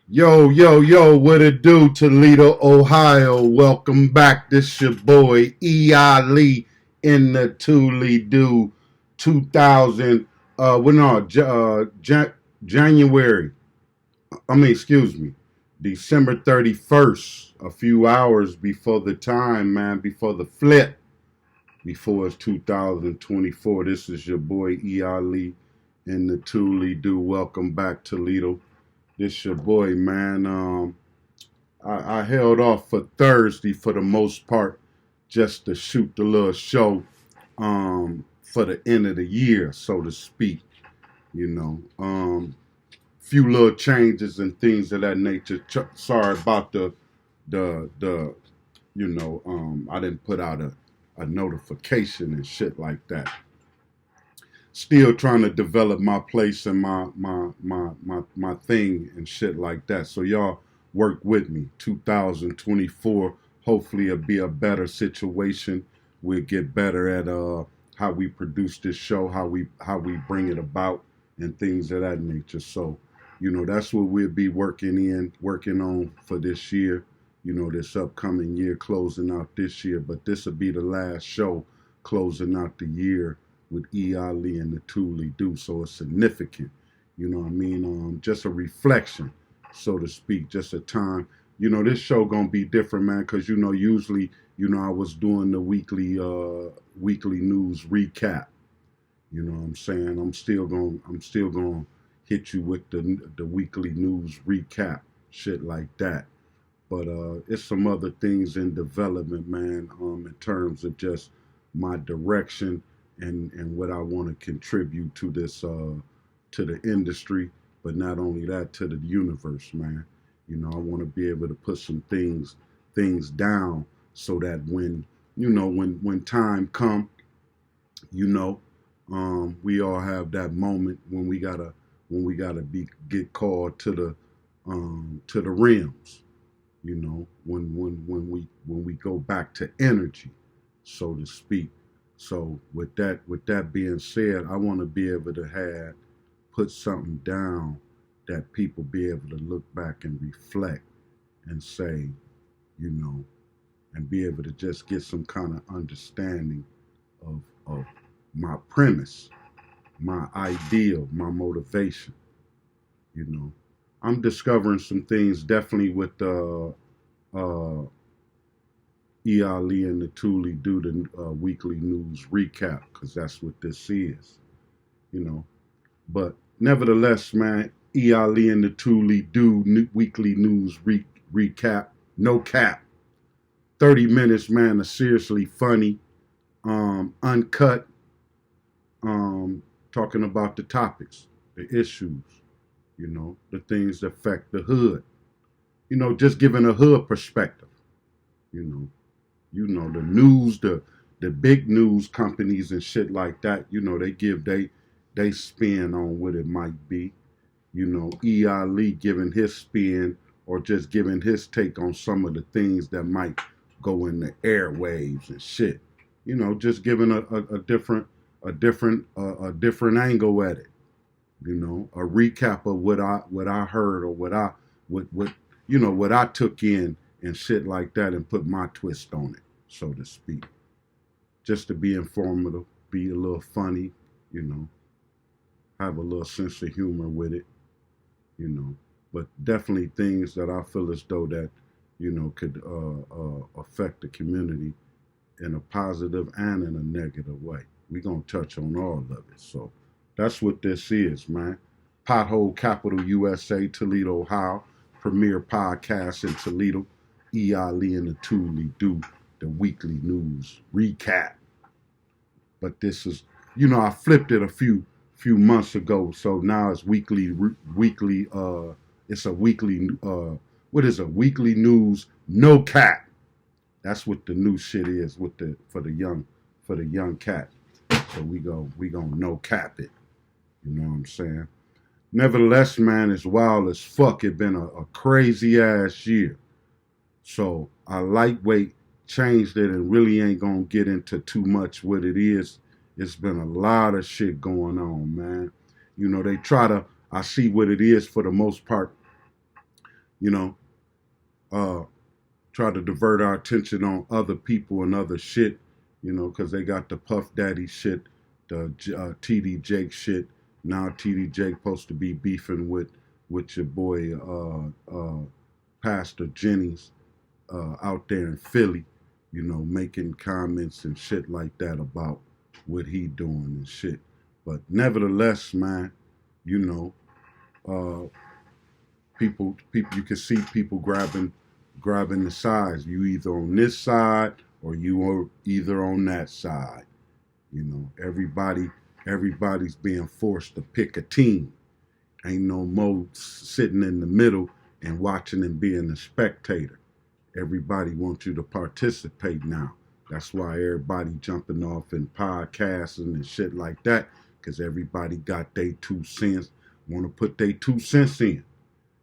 Yo, yo, yo, what it do, Toledo, Ohio? Welcome back. This your boy, E.I. Lee in the Thule Do 2000, well, no, January, excuse me, December 31st, a few hours before the time, man, before the flip, before it's 2024. This is your boy, E.I. Lee in the Thule Do. Welcome back, Toledo. This your boy, man. I held off for Thursday for the most part, just to shoot the little show for the end of the year, so to speak. You know, few little changes and things of that nature. Sorry about the I didn't put out a notification and shit like that. Still trying to develop my place and my thing and shit like that. So y'all work with me. 2024, hopefully it'll be a better situation. We'll get better at how we produce this show, how we bring it about, and things of that nature. So, that's what we'll be working on for this year. This upcoming year, closing out this year. But this will be the last show closing out the year with E. Ali and the Thule Do. So it's significant. You know what I mean? Just a reflection, so to speak, just a time. This show gonna be different, man, because usually, I was doing the weekly news recap. You know what I'm saying? I'm still gonna hit you with the weekly news recap, shit like that. But it's some other things in development, man, in terms of just my direction and what I want to contribute to this to the industry, but not only that, to the universe, man. I want to be able to put some things down so that when time come, you know, we all have that moment when we gotta be get called to the realms. When we go back to energy, so to speak. So with that being said, I want to be able to have put something down that people be able to look back and reflect and say, you know, and be able to just get some kind of understanding of my premise, my ideal, my motivation. You know, I'm discovering some things definitely with ELE and the Thule Do the weekly news recap, because that's what this is, you know. But nevertheless, man, ELE and the Thule Do weekly news recap, no cap. 30 minutes, man, of seriously funny, uncut, talking about the topics, the issues, the things that affect the hood. Just giving a hood perspective. You know, the news, the big news companies and shit like that. They give they spin on what it might be. E.I. Lee giving his spin or just giving his take on some of the things that might go in the airwaves and shit. Just giving a different angle at it. A recap of what I heard or what I took in and shit like that and put my twist on it, so to speak. Just to be informative, be a little funny, you know, have a little sense of humor with it, you know. But definitely things that I feel as though that, could affect the community in a positive and in a negative way. We're going to touch on all of it. So that's what this is, man. Pothole Capital USA, Toledo, Ohio. Premier podcast in Toledo. E.I. Lee and the Thule Do the weekly news recap. But this is, I flipped it a few months ago, so now it's weekly. It's a weekly. What is a weekly news? No cap. That's what the new shit is with the for the young cat. So we gonna no cap it. You know what I'm saying? Nevertheless, man, it's wild as fuck. It been a crazy ass year. So I lightweight changed it and really ain't gonna get into too much what it is. It's been a lot of shit going on, man. They try to, I see what it is for the most part. you know, uh, try to divert our attention on other people and other shit, you know, because they got the Puff Daddy shit, the TD Jake shit. Now TD Jake supposed to be beefing with your boy Pastor Jennings out there in Philly, you know, making comments and shit like that about what he doing and shit. But nevertheless, man, you know, uh, people, you can see people grabbing the sides. You either on this side or you are either on that side. You know, everybody's being forced to pick a team. Ain't no more sitting in the middle and watching and being a spectator. Everybody wants you to participate now. That's why everybody jumping off in podcasting and shit like that, because everybody got their 2 cents, want to put their 2 cents in.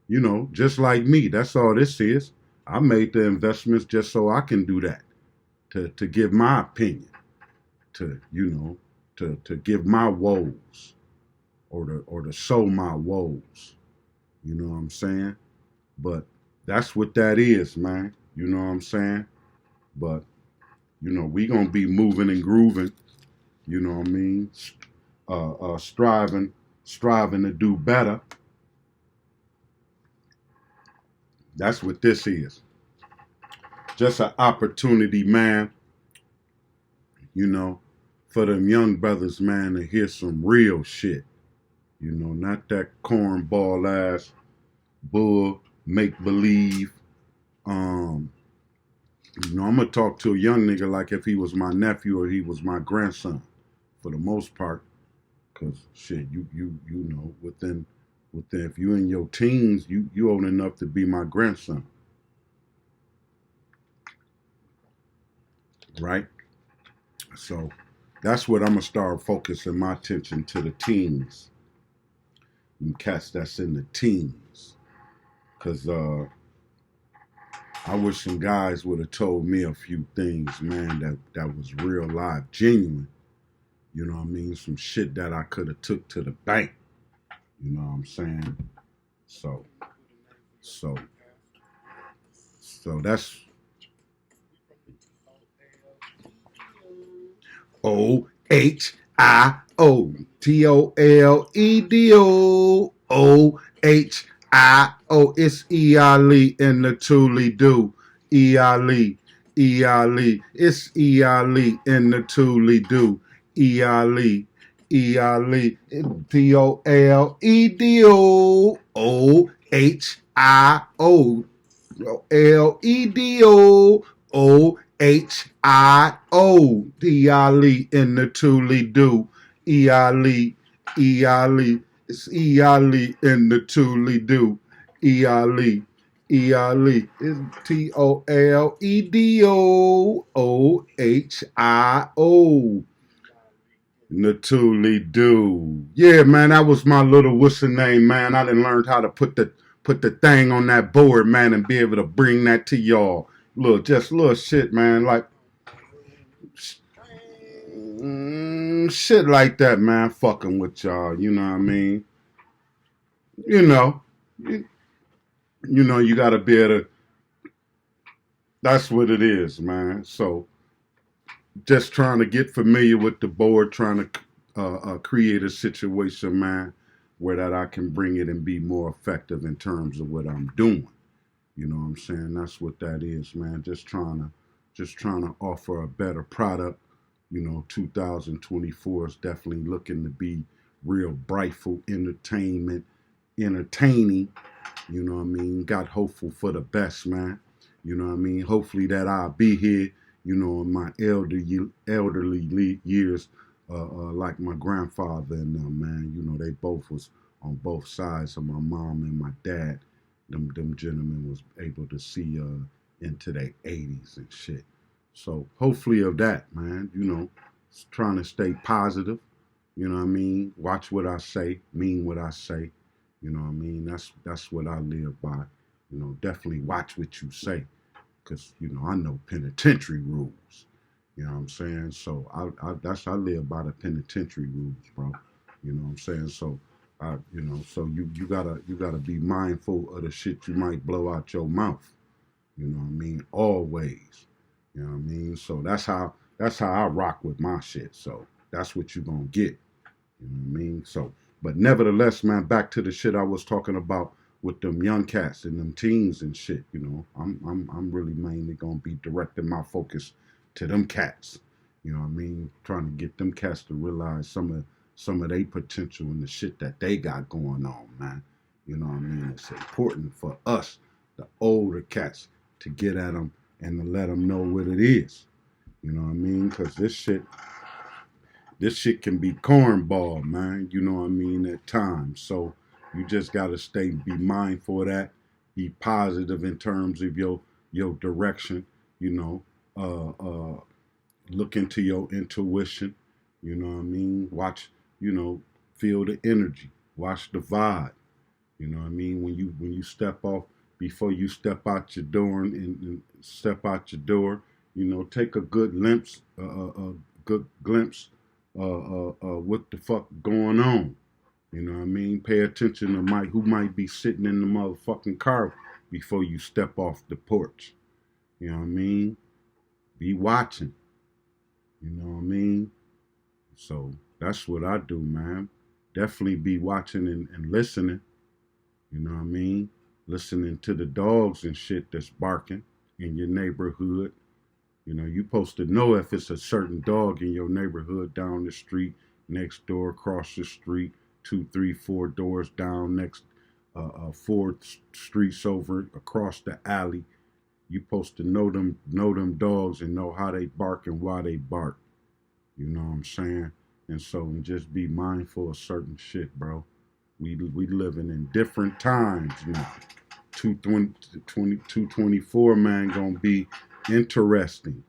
You know, just like me. That's all this is. I made the investments just so I can do that, to give my opinion, to, you know, to give my woes, or to sow my woes. You know what I'm saying? But that's what that is, man. You know what I'm saying? But, you know, we gonna be moving and grooving, you know what I mean? Striving to do better. That's what this is. Just an opportunity, man, you know, for them young brothers, man, to hear some real shit. You know, not that cornball ass bull make believe. Um, you know, I'm gonna talk to a young nigga like if he was my nephew or he was my grandson, for the most part. Cause shit, you know, within if you in your teens, you old enough to be my grandson, right? So that's what I'm gonna start focusing my attention to, the teens and cats that's in the teens. Cause I wish some guys would have told me a few things, man, that was real live, genuine. You know what I mean? Some shit that I could have took to the bank. You know what I'm saying? So, so, so that's OHIOTOLEDO. It's Eali in the Thule do. Eali, Eali. It's Eali in the Thule do. Eali, Eali. Toledo. In the Thule do. Eali, Eali. It's Eali in the Thule do. Eali, Eali. It's Toledo. Natuli do. Yeah, man, that was my little what's the name, man. I done learned how to put the thing on that board, man, and be able to bring that to y'all. Just little shit, man. Like shit like that, man. Fucking with y'all, you know what I mean? You know, you, you know, you gotta be able to. That's what it is, man. So just trying to get familiar with the board, trying to create a situation, man, where that I can bring it and be more effective in terms of what I'm doing. You know what I'm saying? That's what that is, man. Just trying to offer a better product. You know, 2024 is definitely looking to be real brightful entertainment, entertaining. You know what I mean? Got hopeful for the best, man. You know what I mean? Hopefully that I'll be here, you know, in my elderly years, like my grandfather and them, man. You know, they both was on both sides of my mom and my dad. Them gentlemen was able to see into their 80s and shit. So hopefully of that, man. You know, trying to stay positive. You know what I mean? Watch what I say, mean what I say. You know what I mean? That's what I live by. You know, definitely watch what you say, cause you know I know penitentiary rules. You know what I'm saying? So I live by the penitentiary rules, bro. You know what I'm saying? So So you gotta be mindful of the shit you might blow out your mouth. You know what I mean? Always. You know what I mean? So that's how I rock with my shit. So that's what you gonna get. You know what I mean? So, but nevertheless, man, back to the shit I was talking about with them young cats and them teens and shit. I'm really mainly gonna be directing my focus to them cats. You know what I mean? Trying to get them cats to realize some of their potential and the shit that they got going on, man. You know what I mean? It's important for us, the older cats, to get at them and to let them know what it is. You know what I mean? Because this shit can be cornball, man. You know what I mean, at times. So you just gotta be mindful of that. Be positive in terms of your direction. You know, look into your intuition. You know what I mean. Watch. Feel the energy. Watch the vibe. You know what I mean. When you step off, before you step out your door and step out your door, take a good glimpse what the fuck going on. You know what I mean? Pay attention to who might be sitting in the motherfucking car before you step off the porch. You know what I mean? Be watching. You know what I mean? So that's what I do, man. Definitely be watching and listening. You know what I mean? Listening to the dogs and shit that's barking in your neighborhood. You supposed to know if it's a certain dog in your neighborhood, down the street, next door, across the street, 2, 3, 4 doors down, next 4 streets over, across the alley. You supposed to know them dogs and know how they bark and why they bark. You know what I'm saying? And so just be mindful of certain shit, bro. We living in different times now. 224, man, gonna be interesting.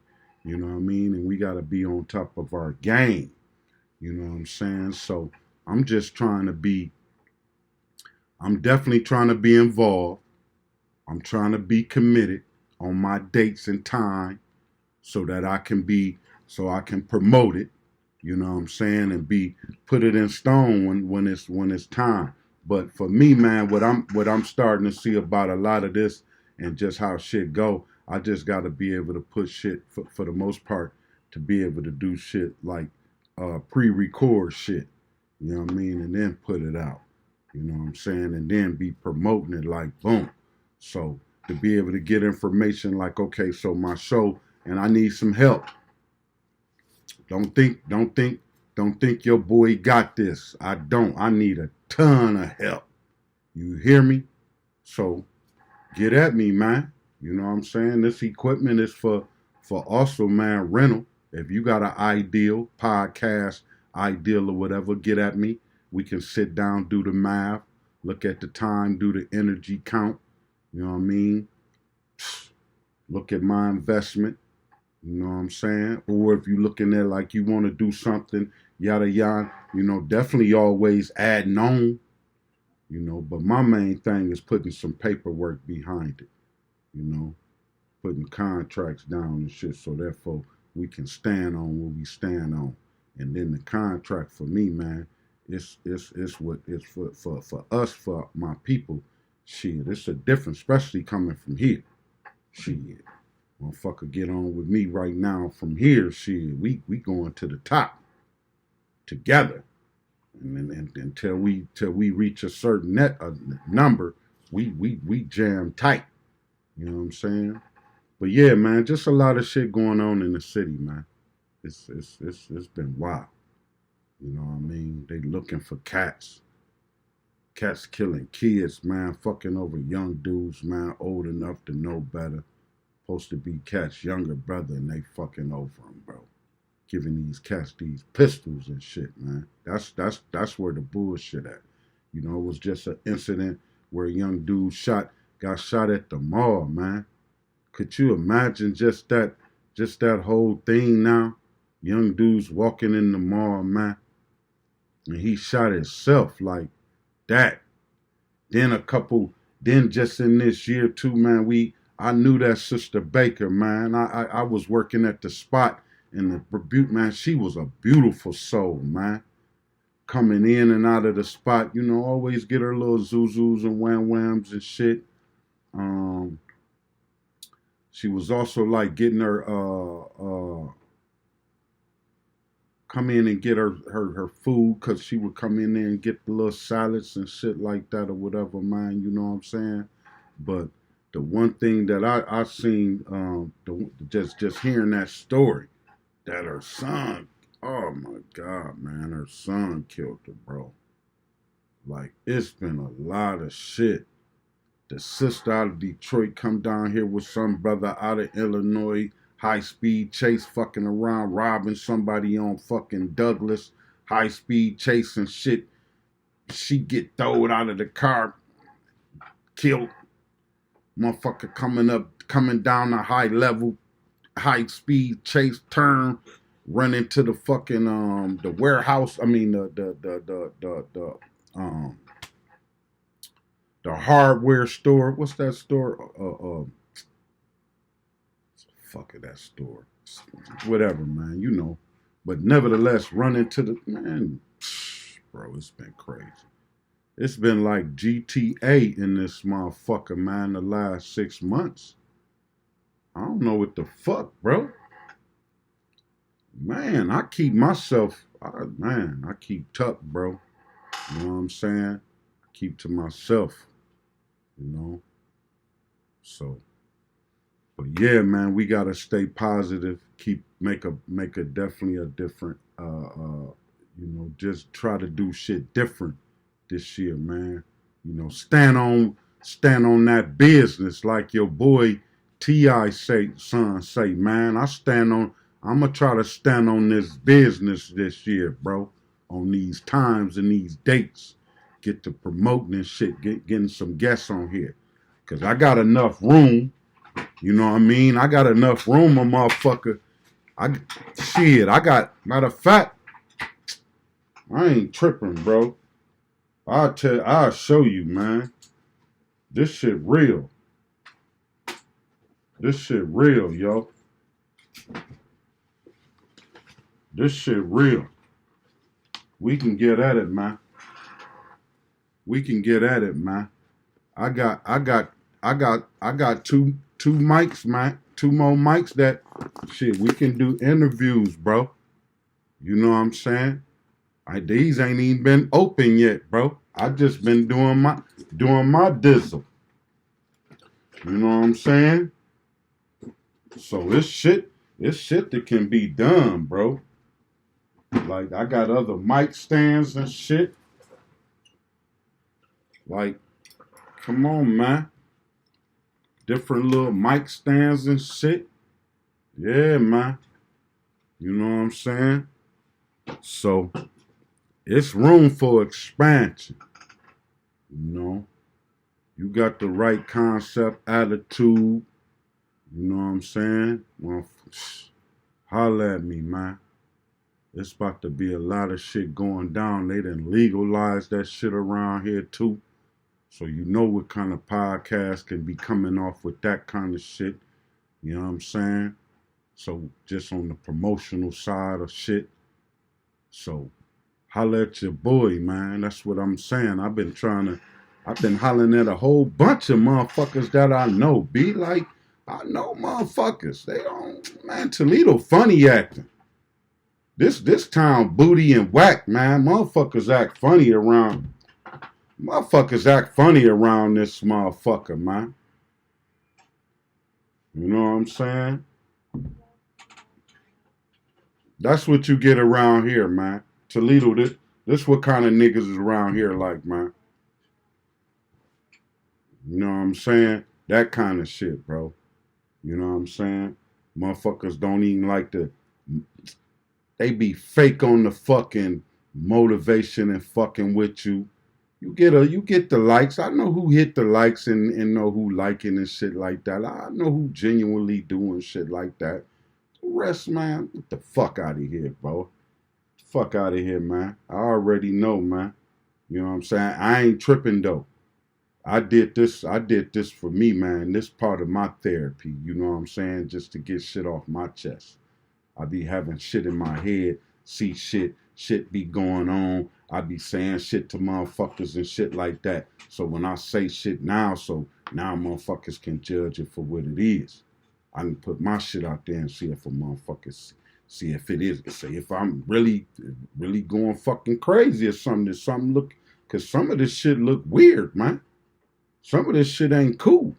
You know what I mean? And we gotta be on top of our game. You know what I'm saying? So I'm definitely trying to be involved. I'm trying to be committed on my dates and time so that so I can promote it. You know what I'm saying? And put it in stone when it's time. But for me, man, what I'm starting to see about a lot of this and just how shit go, I just got to be able to put shit for the most part, to be able to do shit like pre-record shit. You know what I mean? And then put it out. You know what I'm saying? And then be promoting it like boom. So to be able to get information like, okay, so my show and I need some help. Don't think your boy got this. I don't. I need a ton of help. You hear me? So get at me, man. You know what I'm saying? This equipment is for also, man, rental. If you got an ideal podcast, ideal or whatever, get at me. We can sit down, do the math, look at the time, do the energy count. You know what I mean? Look at my investment. You know what I'm saying? Or if you're looking at like you want to do something, yada yada, definitely always adding on. But my main thing is putting some paperwork behind it. Putting contracts down and shit, so therefore we can stand on what we stand on. And then the contract for me, man, it's what it's for us, for my people. Shit, it's a difference, especially coming from here. Shit. Motherfucker get on with me right now from here. Shit, we going to the top together. And until we reach a certain number, we jam tight. You know what I'm saying? But yeah, man, just a lot of shit going on in the city, man. It's been wild. You know what I mean? They looking for cats. Cats killing kids, man, fucking over young dudes, man, old enough to know better. Supposed to be cats' younger brother, and they fucking over him, bro. Giving these cats these pistols and shit, man. That's where the bullshit at. It was just an incident where a young dude got shot at the mall, man. Could you imagine just that whole thing now? Young dudes walking in the mall, man, and he shot himself like that. Then just in this year too, man, I knew that Sister Baker, man. I was working at the spot in the Rebuke, man. She was a beautiful soul, man. coming in and out of the spot. You know, always get her little zuzus and wham whams and shit. Um, she was also like getting her come in and get her food because she would come in there and get the little salads and shit like that or whatever, man. You know what I'm saying? But the one thing that I seen, just hearing that story, that her son, oh my God, man, her son killed her, bro. Like, it's been a lot of shit. The sister out of Detroit come down here with some brother out of Illinois, high speed chase, fucking around, robbing somebody on fucking Douglas, high speed chase and shit. She get thrown out of the car, killed. Motherfucker coming down a high level, high speed chase turn, run into the fucking the warehouse. I mean the hardware store. What's that store? Fuck it, that store. Whatever, man. You know. But nevertheless, run into the man. Bro, it's been crazy. It's been like GTA in this motherfucker, man, the last 6 months. I don't know what the fuck, bro. Man, I keep myself, I keep tucked, bro. You know what I'm saying? I keep to myself, you know? So, but yeah, man, we gotta stay positive. Make a definitely a different, just try to do shit different this year, man. You know, stand on that business like your boy T.I. say, man. I'm gonna try to stand on this business this year, bro. On these times and these dates. Get to promoting and shit, getting some guests on here. Cause I got enough room. You know what I mean? I got enough room, a motherfucker. Matter of fact, I ain't tripping, bro. I'll show you, man. This shit real. This shit real, yo. This shit real. We can get at it, man. We can get at it, man. I got two mics, man. Two more mics that shit. We can do interviews, bro. You know what I'm saying? These ain't even been open yet, bro. I just been doing my dizzle. You know what I'm saying? So it's shit that can be done, bro. Like, I got other mic stands and shit. Like, come on, man. Different little mic stands and shit. Yeah, man. You know what I'm saying? So, it's room for expansion. You know? You got the right concept, attitude. You know what I'm saying? Well, holla at me, man. It's about to be a lot of shit going down. They done legalized that shit around here too. So you know what kind of podcast can be coming off with that kind of shit. You know what I'm saying? So just on the promotional side of shit. So holla at your boy, man. That's what I'm saying. I've been hollering at a whole bunch of motherfuckers that I know. Be like, I know motherfuckers. They don't, man, Toledo funny acting. This town booty and whack, man. Motherfuckers act funny around this motherfucker, man. You know what I'm saying? That's what you get around here, man. Toledo, this what kind of niggas is around here like, man. You know what I'm saying? That kind of shit, bro. You know what I'm saying? Motherfuckers don't even like to... They be fake on the fucking motivation and fucking with you. You get the likes. I know who hit the likes and know who liking and shit like that. I know who genuinely doing shit like that. The rest, man, get the fuck out of here, bro. Fuck out of here, man. I already know, man. You know what I'm saying? I ain't tripping though. I did this for me, man. This part of my therapy, you know what I'm saying? Just to get shit off my chest. I be having shit in my head, see shit, shit be going on. I be saying shit to motherfuckers and shit like that. So when I say shit now, so now motherfuckers can judge it for what it is. I can put my shit out there and see if a motherfucker see if it is. Say if I'm really going fucking crazy or something. There's something look, cause some of this shit look weird, man. Some of this shit ain't cool.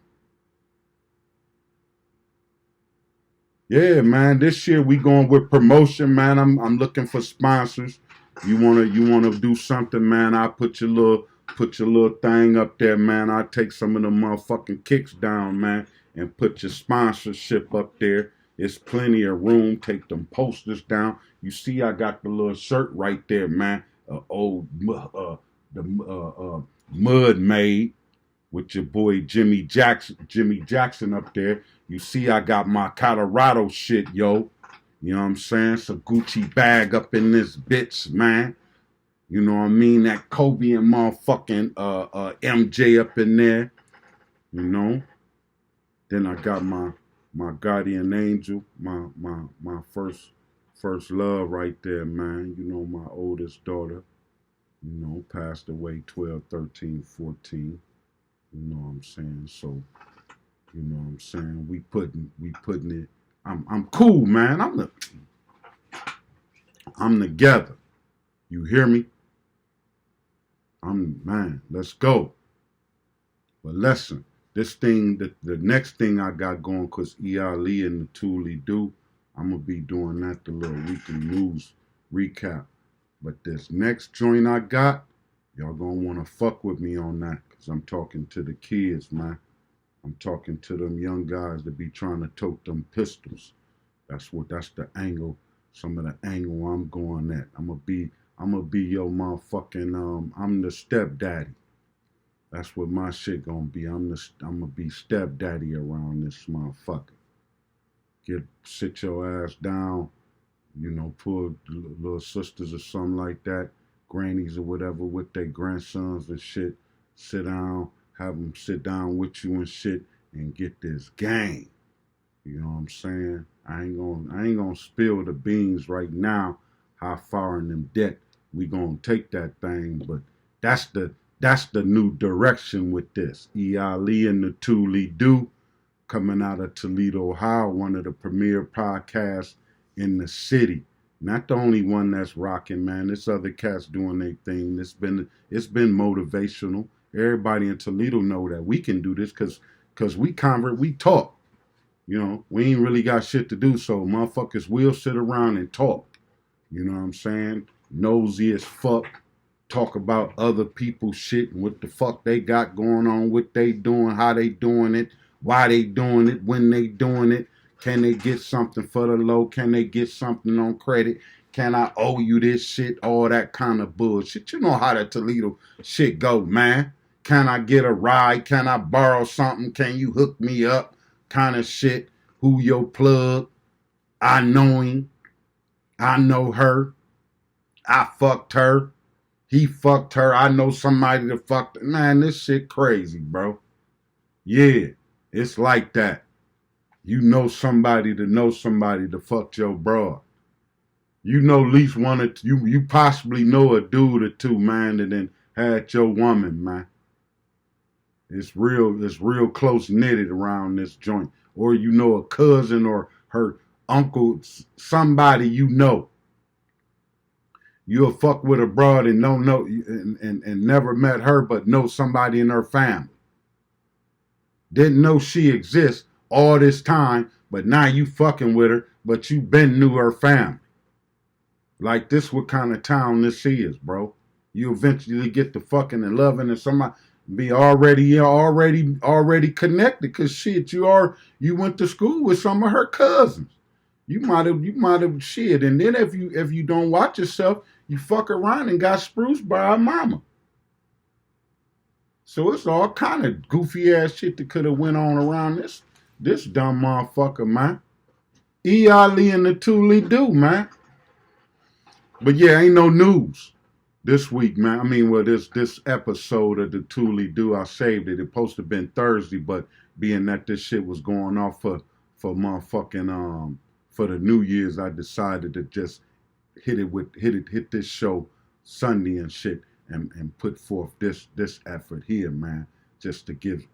Yeah, man. This year we going with promotion, man. I'm looking for sponsors. You wanna do something, man? I put your little thing up there, man. I take some of the motherfucking kicks down, man, and put your sponsorship up there. It's plenty of room. Take them posters down. You see, I got the little shirt right there, man. The Mud Maid with your boy Jimmy Jackson up there. You see, I got my Colorado shit, yo. You know what I'm saying? It's a Gucci bag up in this bitch, man. You know what I mean? That Kobe and motherfucking MJ up in there. You know? Then I got my guardian angel, my first love right there, man. You know, my oldest daughter, you know, passed away 12, 13, 14. You know what I'm saying? So, you know what I'm saying? We putting it. I'm cool, man. I'm together. You hear me? Man, let's go. But listen, this thing, the next thing I got going, cause E.I.Lee and the Thule do, I'm gonna be doing that, the little weekly news recap. But this next joint I got, y'all gonna wanna fuck with me on that, cause I'm talking to the kids, man. I'm talking to them young guys that be trying to tote them pistols. That's the angle, some of the angle I'm going at. I'm gonna be your motherfucking I'm the stepdaddy. That's what my shit gonna be. I'm gonna be stepdaddy around this motherfucker. Sit your ass down, you know, pull little sisters or something like that, grannies or whatever with their grandsons and shit. Sit down, have them sit down with you and shit, and get this game. You know what I'm saying? I ain't gonna spill the beans right now. How far in them debt we gonna take that thing? But that's the new direction with this. E.I.Lee and the Thule Do, coming out of Toledo, Ohio, one of the premier podcasts in the city. Not the only one that's rocking, man. There's other cats doing their thing. It's been motivational. Everybody in Toledo know that we can do this because we talk. You know, we ain't really got shit to do, so motherfuckers will sit around and talk. You know what I'm saying? Nosy as fuck. Talk about other people's shit and what the fuck they got going on, what they doing, how they doing it, why they doing it, when they doing it. Can they get something for the low? Can they get something on credit? Can I owe you this shit? All that kind of bullshit. You know how the Toledo shit go, man. Can I get a ride? Can I borrow something? Can you hook me up? Kind of shit. Who your plug? I know him. I know her. I fucked her. He fucked her. I know somebody that fucked her. Man, this shit crazy, bro. Yeah, it's like that. You know somebody to fuck your broad. You know at least one or two, you possibly know a dude or two, man, that then had your woman, man. It's real close knitted around this joint. Or you know a cousin or her uncle, somebody you know. You'll fuck with a broad and don't know and never met her, but know somebody in her family. Didn't know she exists all this time, but now you fucking with her, but you been knew her family. Like this what kind of town this is, bro. You eventually get to fucking and loving and somebody be already connected because shit, you went to school with some of her cousins. You might have shit. And then if you don't watch yourself, you fuck around and got spruced by her mama. So it's all kind of goofy ass shit that could have went on around this dumb motherfucker, man. E.I.Lee and the Thule Do, man. But yeah, ain't no news this week, man. I mean, well, this episode of the Thule Do, I saved it. It supposed to have been Thursday, but being that this shit was going off for motherfucking for the New Year's, I decided to just hit this show Sunday and shit, and put forth this effort here, man, just to give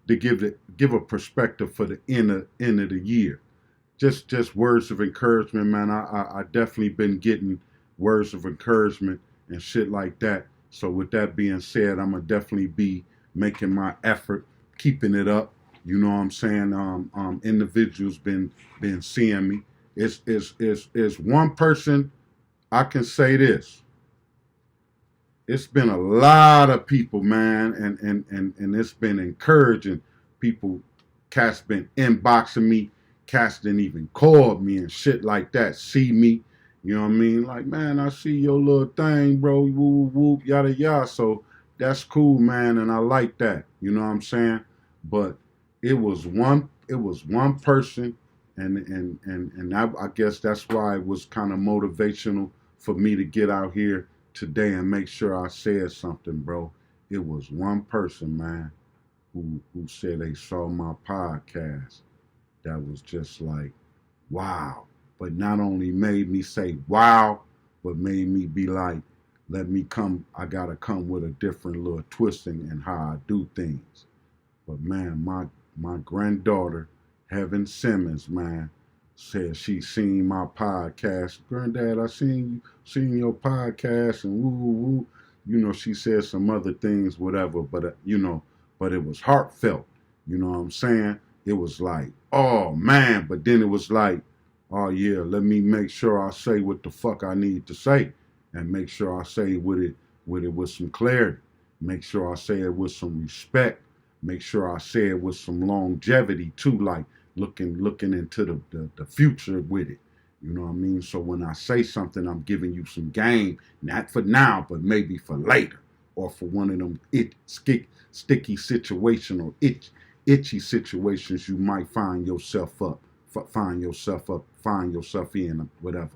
give a perspective for the end of the year. Just words of encouragement, man. I definitely been getting words of encouragement and shit like that. So with that being said, I'm gonna definitely be making my effort, keeping it up. You know what I'm saying? Individuals been seeing me. It's one person I can say this. It's been a lot of people, man, and it's been encouraging people. Cats been inboxing me, cats didn't even call me and shit like that. See me, you know what I mean? Like, man, I see your little thing, bro. Whoop whoop, yada yada. So that's cool, man, and I like that. You know what I'm saying? But it was one person, and I guess that's why it was kind of motivational for me to get out here today and make sure I said something, bro. It was one person, man, who said they saw my podcast. That was just like, wow. But not only made me say wow, but made me be like, let me come. I gotta come with a different little twisting in how I do things. But man, my granddaughter, Heaven Simmons, man, said she seen my podcast. Granddad, I seen your podcast and woo woo woo. You know, she said some other things, whatever. But but it was heartfelt. You know what I'm saying? It was like, oh man. But then it was like, oh yeah, let me make sure I say what the fuck I need to say, and make sure I say with some clarity. Make sure I say it with some respect. Make sure I say it with some longevity too, like looking into the future with it. You know what I mean? So when I say something, I'm giving you some game, not for now, but maybe for later, or for one of them sticky situation or itchy situations you might find yourself in, whatever.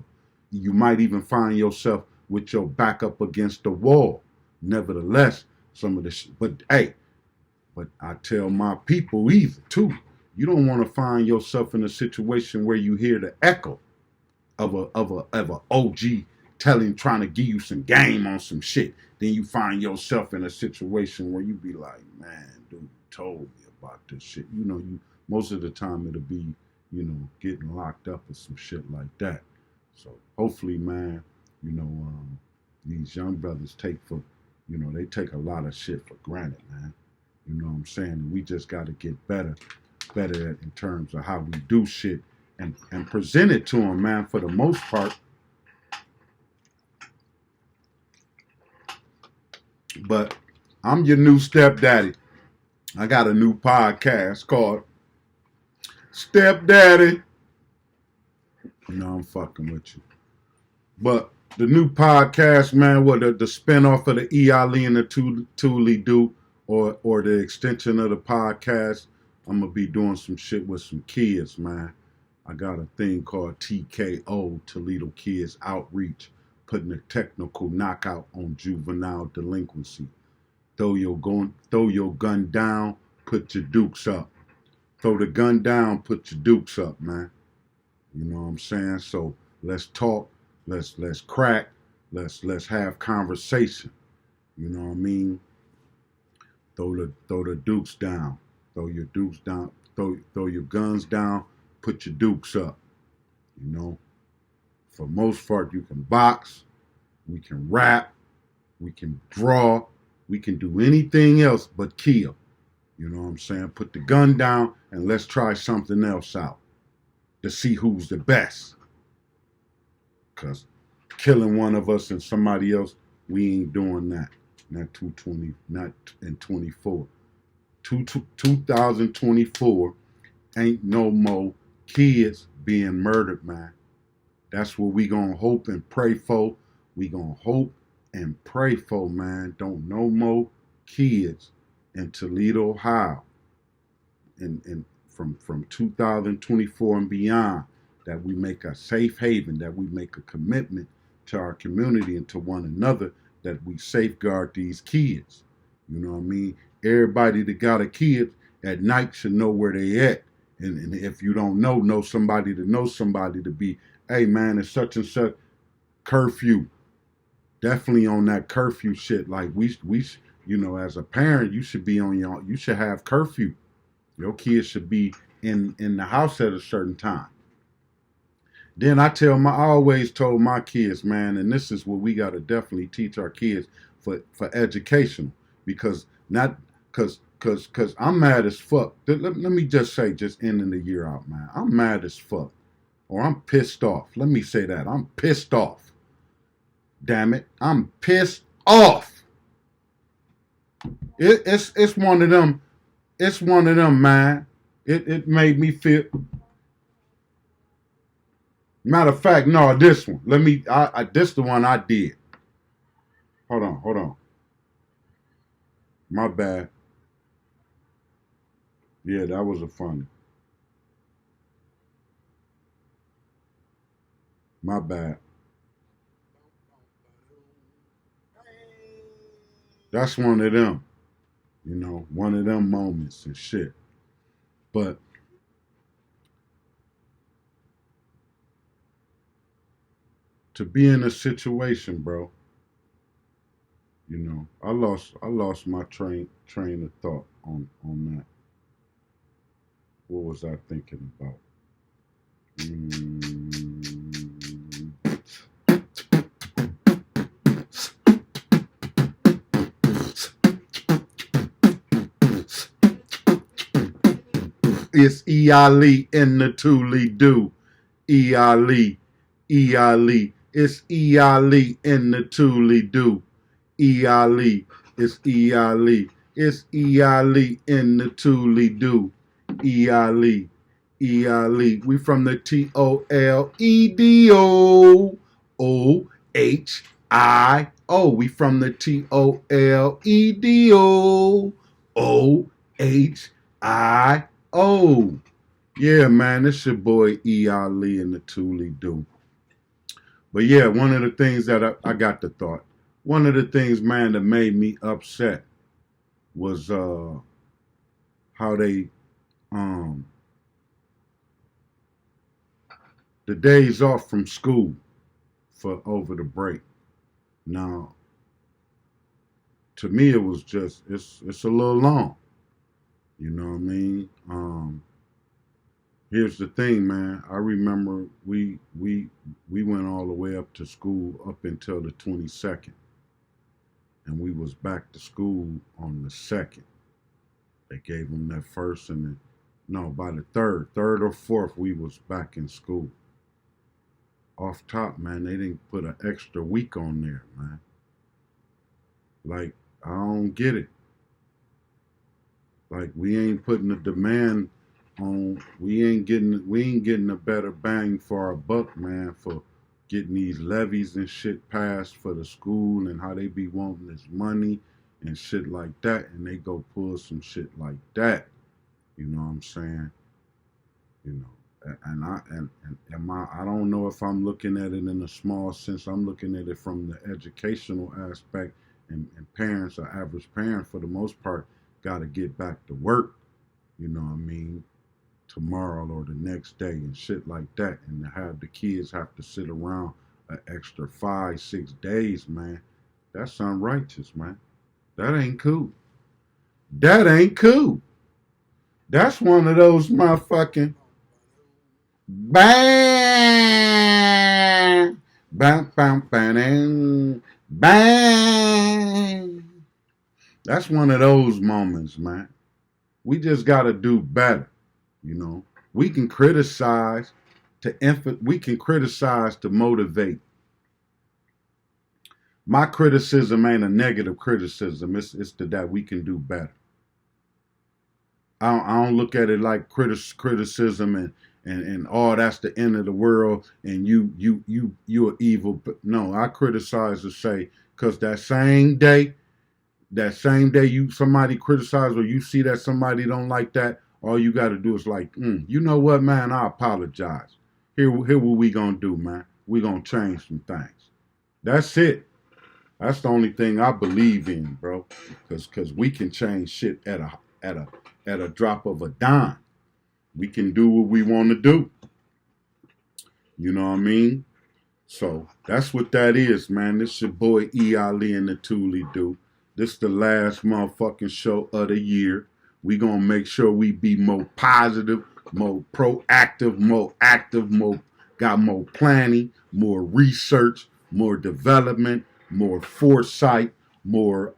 You might even find yourself with your back up against the wall. Nevertheless, some of this, but hey, but I tell my people either too, you don't want to find yourself in a situation where you hear the echo of a OG trying to give you some game on some shit. Then you find yourself in a situation where you be like, man, dude told me about this shit. You most of the time it'll be, getting locked up or some shit like that. So hopefully, man, these young brothers they take a lot of shit for granted, man. You know what I'm saying? And we just got to get better in terms of how we do shit and present it to them, man, for the most part. But I'm your new stepdaddy. I got a new podcast called Stepdaddy. No, I'm fucking with you. But the new podcast, man, what the spinoff of the E. Ali and the Thule do, or the extension of the podcast, I'm going to be doing some shit with some kids, man. I got a thing called TKO, Toledo Kids Outreach, putting a technical knockout on juvenile delinquency. Throw your gun down, put your dukes up. Throw the gun down, put your dukes up, man. You know what I'm saying? So let's talk, let's crack, let's have conversation. You know what I mean? Throw the dukes down. Throw your dukes down. Throw your guns down. Put your dukes up. You know, for most part, you can box, we can rap, we can draw, we can do anything else but kill. You know what I'm saying? Put the gun down and let's try something else out to see who's the best. Because killing one of us and somebody else, we ain't doing that. Not 220, not in 24. 2024 ain't no more kids being murdered, man. That's what we gonna hope and pray for. We gonna hope and pray for, man. Don't no more kids in Toledo, Ohio, and from 2024 and beyond, that we make a safe haven, that we make a commitment to our community and to one another, that we safeguard these kids. You know what I mean? Everybody that got a kid at night should know where they at. And if you don't know somebody to be, hey man, it's such and such. curfew. Definitely on that curfew shit. Like as a parent, you should be on you should have curfew. Your kids should be in the house at a certain time. Then I always told my kids, man, and this is what we got to definitely teach our kids for education, because not because I'm mad as fuck. Let me just say, just ending the year out, man. I'm mad as fuck, or I'm pissed off. Let me say that I'm pissed off. Damn it, I'm pissed off. It's one of them. It's one of them, man. It made me feel. Matter of fact, no, this one. This the one I did. Hold on. My bad. Yeah, that was a funny. My bad. That's one of them. One of them moments and shit. But to be in a situation, bro, I lost my train of thought on that. What was I thinking about? Mm, it's E.I.Lee in the Thule do. E.I.Lee, E.I.Lee. It's E.I.Lee in the Thule do. E.I.Lee, it's E.I.Lee. It's E.I.Lee in the Thule do. E.I.Lee, E.I.Lee. We from the Toledo. We from the Toledo. Yeah, man, it's your boy E.I.Lee in the Thule do. But yeah, one of the things that I got the thought. One of the things, man, that made me upset was how they um the days off from school for over the break. Now, to me, it was just it's a little long. You know what I mean? Here's the thing, man. I remember we went all the way up to school up until the 22nd, and we was back to school on the second. They gave them that first, and then no, by the third or fourth, we was back in school. Off top, man, they didn't put an extra week on there, man. Like, I don't get it. Like, we ain't putting a demand on. We ain't getting a better bang for our buck, man, for getting these levies and shit passed for the school, and how they be wanting this money and shit like that, and they go pull some shit like that. You know what I'm saying? You know, and I don't know if I'm looking at it in a small sense. I'm looking at it from the educational aspect, and parents, or average parent for the most part, got to get back to work. You know what I mean? Tomorrow or the next day and shit like that, and to have the kids have to sit around an extra 5, 6 days, man. That's unrighteous, man. That ain't cool. That ain't cool. That's one of those motherfucking bang, bang, bang, bang, bang. That's one of those moments, man. We just gotta do better. You know, we can criticize we can criticize to motivate. My criticism ain't a negative criticism. It's that we can do better. I don't look at it like criticism and oh, that's the end of the world and you are evil. But no, I criticize to say, because that same day you somebody criticize, or you see that somebody don't like that, all you got to do is like, you know what, man, I apologize. Here what we gonna do, man. We gonna change some things. That's it. That's the only thing I believe in, bro. Cause we can change shit at a drop of a dime. We can do what we want to do. You know what I mean? So that's what that is, man. This your boy E. Ali and the Thule Do. This the last motherfucking show of the year. We gonna make sure we be more positive, more proactive, more active, more got more planning, more research, more development, more foresight, more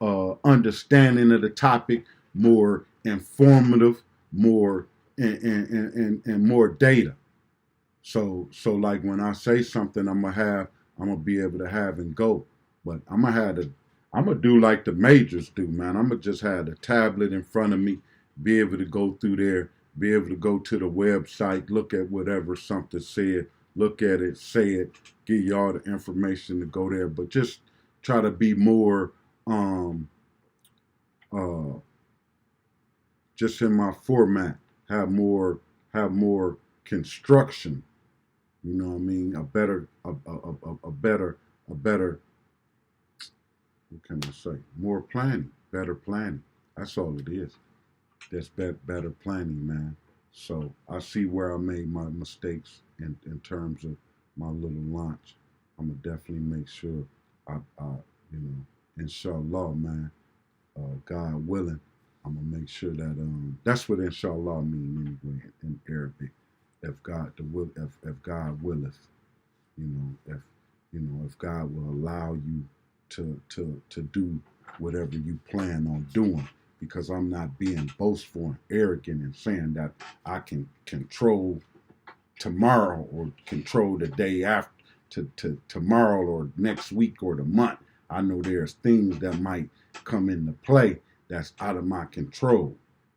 understanding of the topic, more informative, more and more data. So like when I say something, I'm gonna be able to have and go. But I'm gonna do like the majors do, man. I'm gonna just have the tablet in front of me, be able to go through there, be able to go to the website, look at whatever something said, look at it, say it, give y'all the information to go there. But just try to be more um uh just in my format, have more construction. You know what I mean? A better, what can I say? More planning, better planning. That's all it is. That's better planning, man. So I see where I made my mistakes in terms of my little launch. I'm gonna definitely make sure I you know, inshallah, man. God willing, I'm gonna make sure that that's what inshallah mean anyway in Arabic. If God the will, if God willeth. If if God will allow you to do whatever you plan on doing, because I'm not being boastful and arrogant and saying that I can control tomorrow or control the day after to tomorrow or next week or the month. I know there's things that might come into play that's out of my control.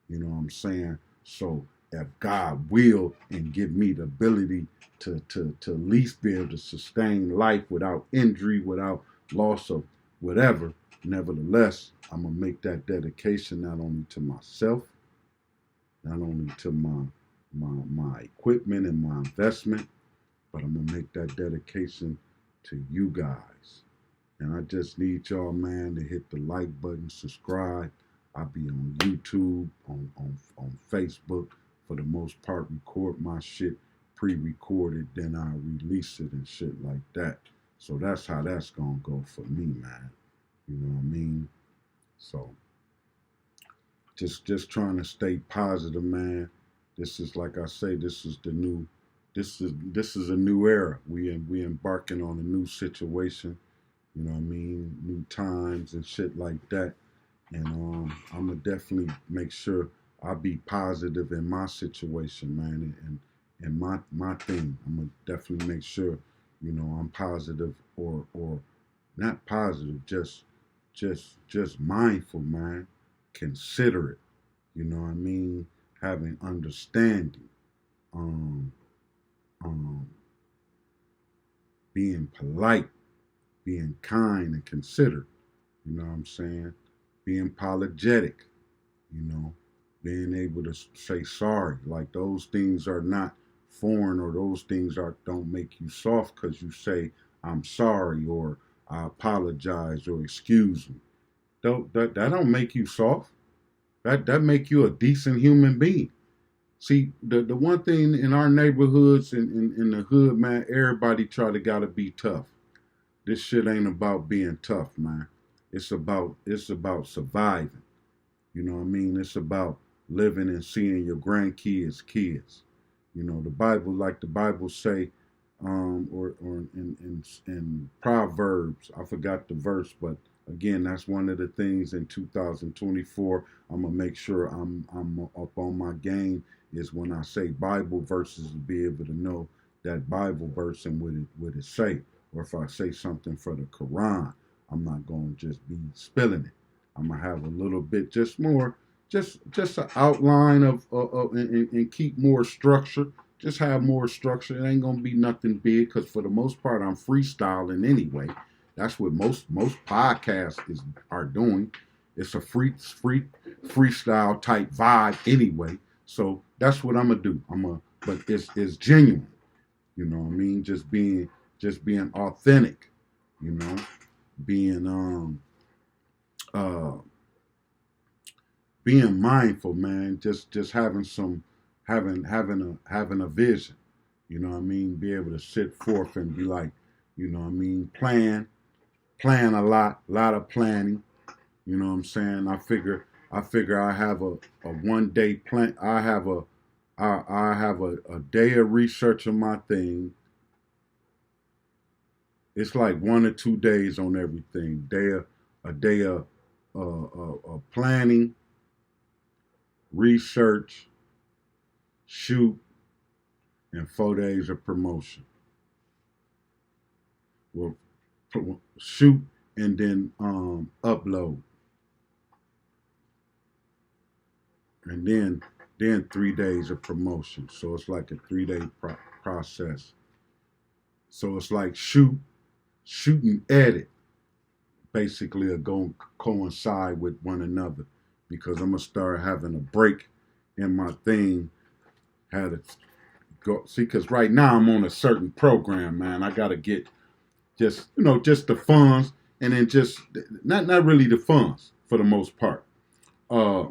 You know what I'm saying? So if God will and give me the ability to at least be able to sustain life without injury, without loss of whatever, nevertheless, I'm gonna make that dedication not only to myself, not only to my equipment and my investment, but I'm gonna make that dedication to you guys. And I just need y'all, man, to hit the like button, subscribe. I'll be on YouTube, on Facebook. For the most part, record my shit pre-recorded, then I release it and shit like that. So that's how that's gonna go for me, man. You know what I mean? So just trying to stay positive, man. This is like I say, this is a new era. We embarking on a new situation. You know what I mean? New times and shit like that. And I'm gonna definitely make sure I be positive in my situation, man, and my thing. I'm gonna definitely make sure, I'm positive or not positive, just mindful, man, considerate. You know what I mean? Having understanding, um, um, being polite, being kind and considerate. You know what I'm saying? Being apologetic, you know, being able to say sorry. Like those things are not foreign, or those things don't make you soft because you say I'm sorry or I apologize or excuse me. That don't make you soft. That make you a decent human being. See, the one thing in our neighborhoods in the hood, man, everybody gotta be tough. This shit ain't about being tough, man. It's about surviving. You know what I mean? It's about living and seeing your grandkids kids. The Bible, like the Bible say, or in Proverbs, I forgot the verse, but again, that's one of the things in 2024. I'm gonna make sure I'm up on my game is when I say Bible verses to be able to know that Bible verse and what it say. Or if I say something for the Quran, I'm not gonna just be spilling it. I'm gonna have a little bit, just more, just an outline and keep more structure. Just have more structure. It ain't gonna be nothing big because for the most part, I'm freestyling anyway. That's what most podcasts are doing. It's a freestyle type vibe anyway. So that's what I'm gonna do. But it's genuine. You know what I mean? Just being authentic. You know, being uh being mindful, man. Just having a vision. You know what I mean? Be able to sit forth and be like, You know what I mean? Plan a lot of planning. You know what I'm saying? I figure I have a 1 day plan. I have a day of research on my thing. It's like 1 or 2 days on everything. A day of planning, research, shoot, and 4 days of promotion. Well, shoot and then upload, and then 3 days of promotion. So it's like a 3 day process. So it's like shoot and edit basically are going to coincide with one another because I'm gonna start having a break in my thing. Had to go see because right now I'm on a certain program, man. I gotta get just the funds and then just not really the funds for the most part. Uh,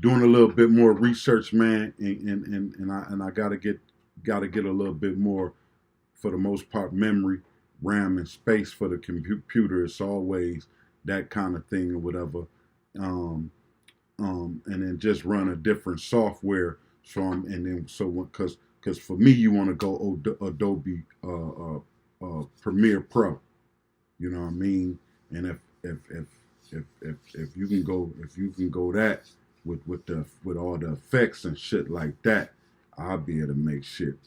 Doing a little bit more research, man, and I gotta get a little bit more for the most part memory, RAM, and space for the computer. It's always that kind of thing or whatever. Um, and then just run a different software. So and then so because for me you want to go Adobe Premiere Pro. You know what I mean? And if you can go that with all the effects and shit like that, I'll be able to make shit.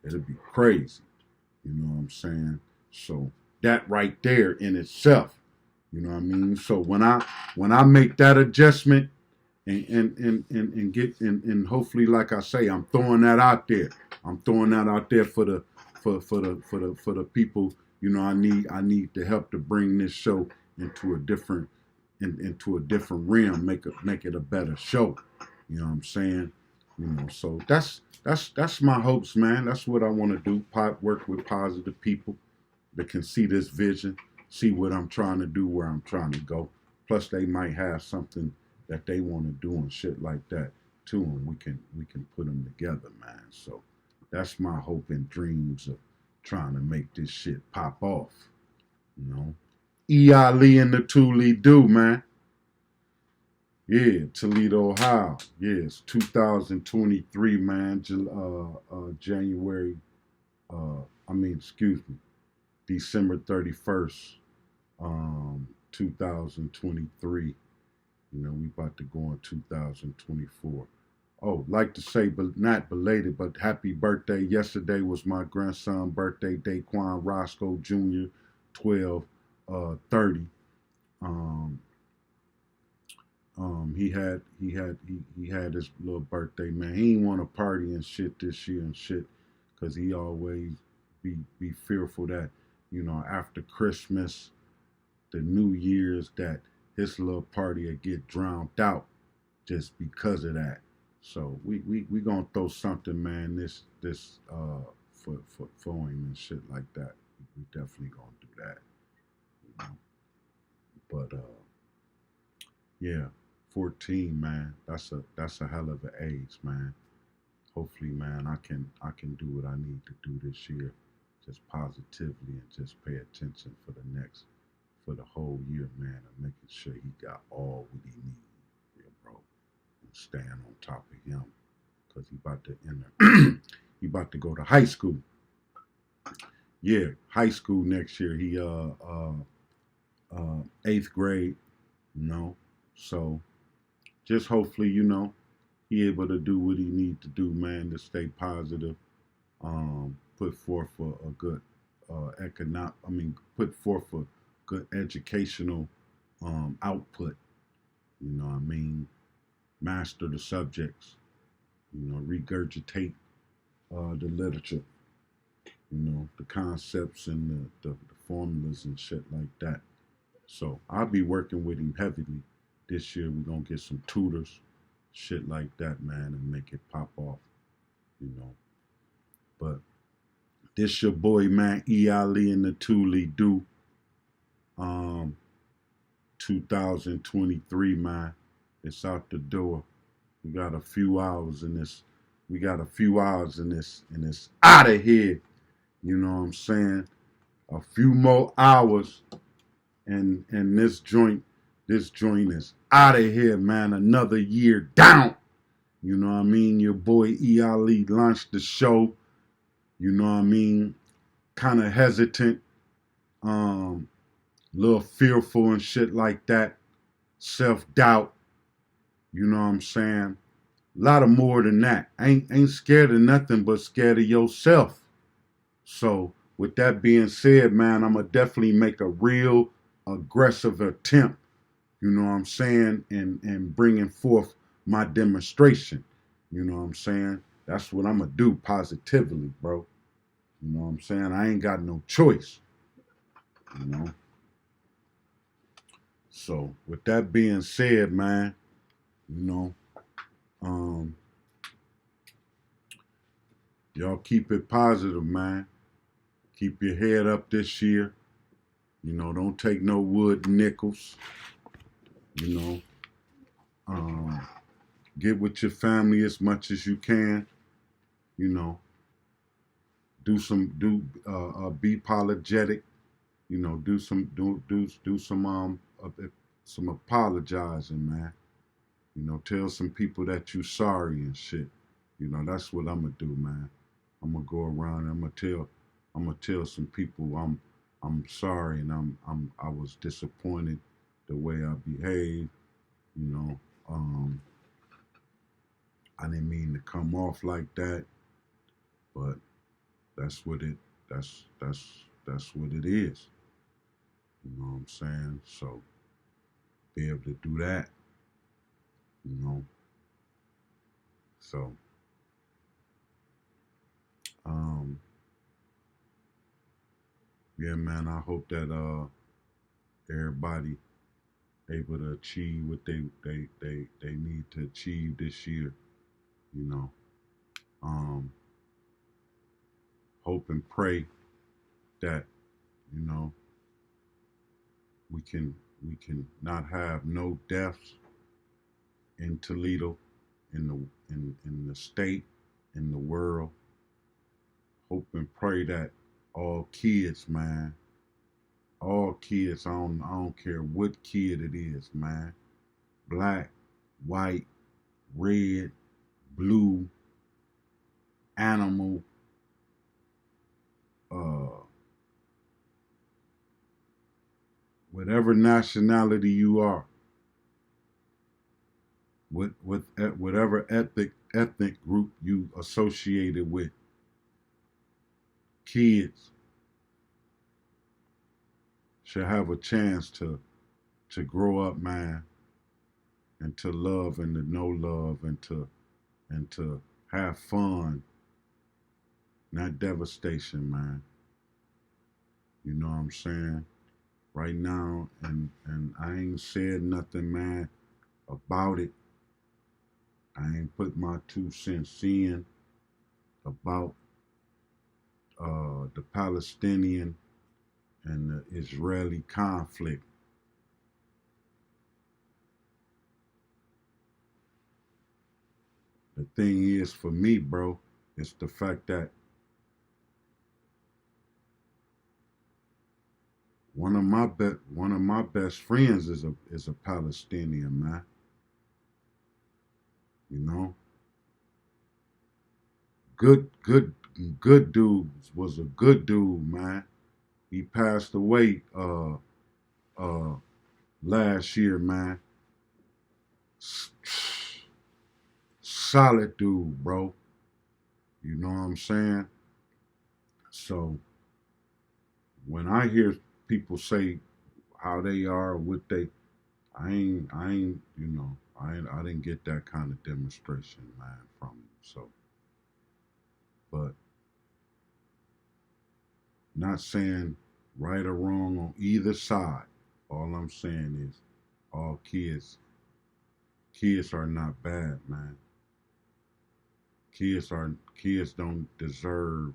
It'll be crazy. You know what I'm saying? So that right there in itself, you know what I mean? So when I make that adjustment and get and hopefully like I say, I'm throwing that out there. I'm throwing that out there for the people, I need the help to bring this show into a different into a different realm, make it a better show. You know what I'm saying? So that's my hopes, man. That's what I want to do. Work with positive people that can see this vision, see what I'm trying to do, where I'm trying to go. Plus, they might have something that they want to do and shit like that too, and we can put them together, man. So that's my hope and dreams of trying to make this shit pop off. You know, E. Ali and the Thule do, man. Yeah, Toledo, Ohio. Yeah, it's 2023, man. January. Excuse me, December 31st, 2023. We about to go in 2024. Oh, like to say, but not belated, but happy birthday. Yesterday was my grandson' birthday, Daquan Roscoe Jr., 12, 30. Um, he had his little birthday, man. He didn't want to party and shit this year and shit, cause he always be fearful that after Christmas, the New Year's, that his little party would get drowned out just because of that. So we gonna throw something, man. For him and shit like that. We definitely gonna do that. You know? But yeah, 14, man. That's a hell of an age, man. Hopefully, man, I can do what I need to do this year, just positively and just pay attention for the whole year, man, and making sure he got all what he needs, yeah, bro, and staying on top of him, cause he about to enter, he about to go to high school. Yeah, high school next year. He 8th grade, you know. So just hopefully, he able to do what he need to do, man, to stay positive. Put forth a good put forth a good educational output. Master the subjects. Regurgitate the literature. The concepts and the formulas and shit like that. So I'll be working with him heavily this year. We're gonna get some tutors, shit like that, man, and make it pop off. You know. But this your boy, man, E. Ali and the Thule do. Um, 2023, man. It's out the door. We got a few hours in this. We got a few hours in this, and it's out of here. You know what I'm saying? A few more hours and this joint is out of here, man. Another year down. You know what I mean? Your boy E. Ali launched the show. You know what I mean? Kind of hesitant, little fearful and shit like that. Self-doubt. You know what I'm saying? A lot of more than that. Ain't scared of nothing but scared of yourself. So with that being said, man, I'm gonna definitely make a real aggressive attempt, you know what I'm saying, and bringing forth my demonstration. You know what I'm saying? That's what I'm gonna do positively, bro. You know what I'm saying? I ain't got no choice, you know. So with that being said, man, you know, um, y'all keep it positive, man. Keep your head up this year. You know, don't take no wood nickels. You know, um, get with your family as much as you can. You know, be apologetic. You know, do some apologizing, man. You know, tell some people that you sorry and shit. You know, that's what I'm gonna do, man. I'm gonna go around and I'm gonna tell some people I'm sorry and I was disappointed the way I behaved. You know, I didn't mean to come off like that, but that's what it that's what it is. You know what I'm saying? So be able to do that, you know. So um yeah, man, I hope that everybody able to achieve what they need to achieve this year, you know. Um Hope and pray that, you know, we can not have no deaths in Toledo, in the state, in the world. Hope and pray that all kids, man, all kids, I don't care what kid it is, man. Black, white, red, blue, animal, uh, whatever nationality you are, with whatever ethnic group you associated with, kids should have a chance to grow up, man, and to love and to know love and to have fun, not devastation, man. You know what I'm saying? Right now, and I ain't said nothing, man, about it. I ain't put my 2 cents in about the Palestinian and the Israeli conflict. The thing is, for me, bro, it's the fact that one of my best friends is a Palestinian, man. You know, good good good dude, was a good dude, man. He passed away uh last year, man. Solid dude, bro. You know what I'm saying? So when I hear people say how they are, what they, I ain't, I didn't get that kind of demonstration, man, from him. So, but not saying right or wrong on either side. All I'm saying is, all kids are not bad, man. Kids don't deserve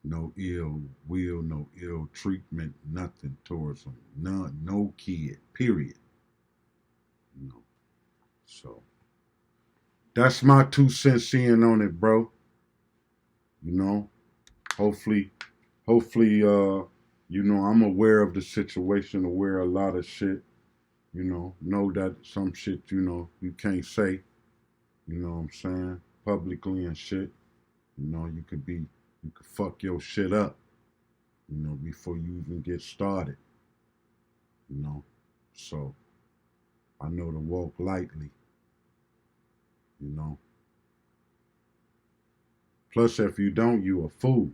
no ill will, no ill treatment, nothing towards them. None, no kid, period. You know. So that's my 2 cents in on it, bro. You know. Hopefully, hopefully, you know, I'm aware of the situation, aware of a lot of shit. You know that some shit, you know, you can't say. You know what I'm saying? Publicly and shit. You know, you could fuck your shit up. You know, before you even get started. You know, so I know to walk lightly. You know. Plus, if you don't, you a fool.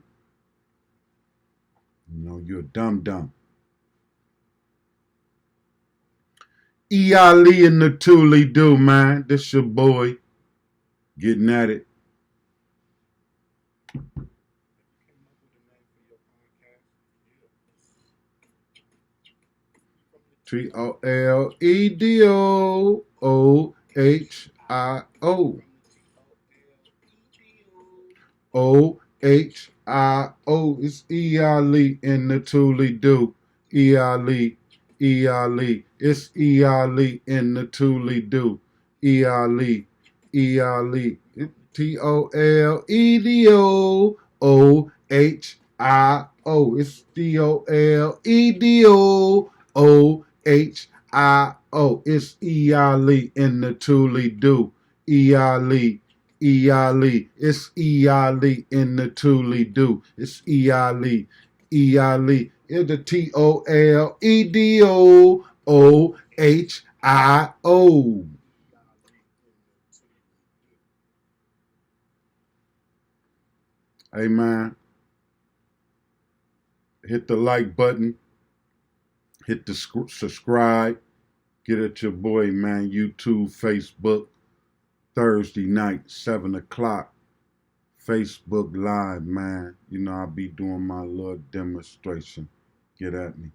You know, you're a dumb dumb. E.I.Lee and the Thule do, man. This your boy getting at it. TOLEDOOHIO. OHIO. It's E.I.Lee in the Thule do. E.I.Lee. E.I.Lee. It's E.I.Lee in the Thule do. E.I.Lee. E.I.Lee. TOLEDOOHIO. It's TOLEDOOHIO. It's E.I.Lee in the Thule do. E.I.Lee. E.I.Lee. It's E.I.Lee in the Thule do. It's E.I.Lee. E.I.Lee. It's the TOLEDOOHIO. Hey man, hit the like button, hit the subscribe, get at your boy man, YouTube, Facebook, Thursday night, 7 o'clock. Facebook Live, man. You know, I'll be doing my little demonstration. Get at me.